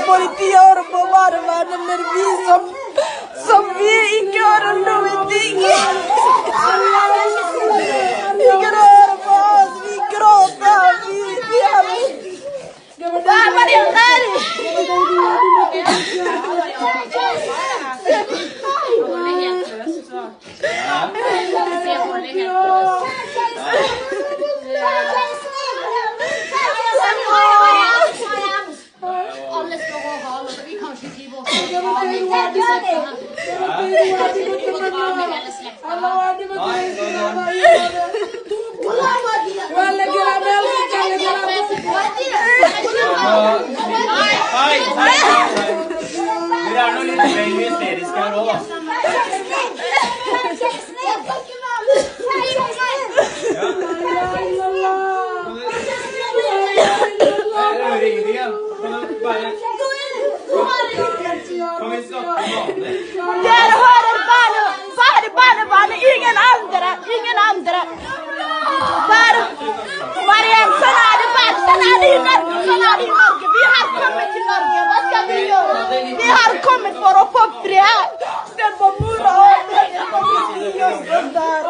Politiet på barnevernet med vi som vi ikke har noen ting. Ingen hører på oss, vi gråter, vi har... Hva er det her? Alle står og haler, så vi kan ikke si vårt. Dere er noe litt mer hysteriske her også, da. Dere hører bare barnebarnet, ingen andre. Bare Mariam, sånn er det bare, sånn er det i Norge, vi har kommet til Norge, hva skal vi gjøre? Vi har kommet for å få fred. Se på mora og se på mora og sånn der.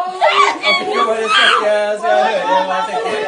Jeg skal bare snakke, så jeg hører hva jeg tenker.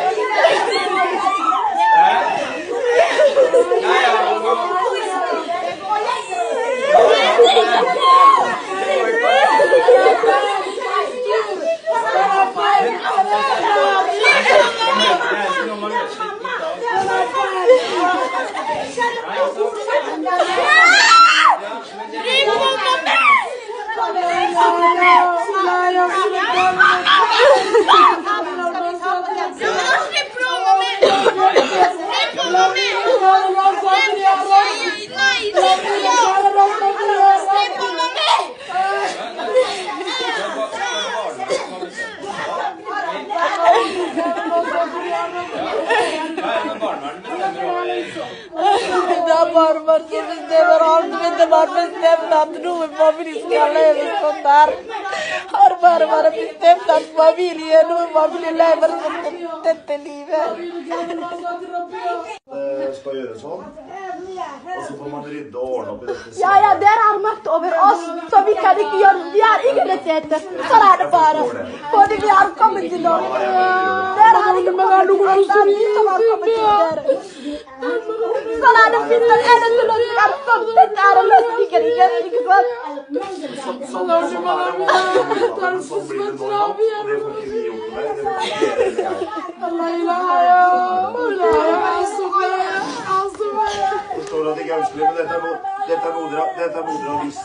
Barbar som bestemmer alt, men det var bestemt at noen familie skal leve sånn der. Har bare bestemt at noen familie lever sånn dette livet. Det skal gjøres sånn, og så får man rydde og ordne opp i dette. Ja, dere har makt over oss, så vi kan ikke gjøre, vi har ingen rettigheter. Sånn er det bare, fordi vi har kommet til Norge. Dere har ikke kommet til Norge, det er vi som har kommet til dere. Sånn er det fint, men er det til oss, dette er en løsning, ikke sant? Sånn er det, sånn blir det nå, og det får ikke vi gjort med. Det står at det ikke er ønskelig, men dette er noe dere har visst.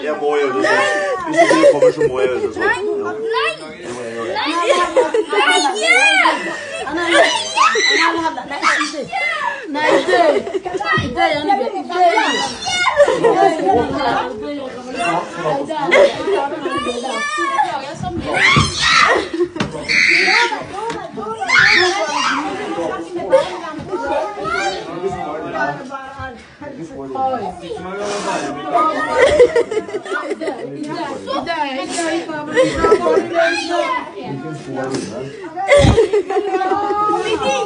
Jeg må gjøre det sånn. Hvis du ikke kommer, så må jeg gjøre det sånn. ਹੈ Vicky,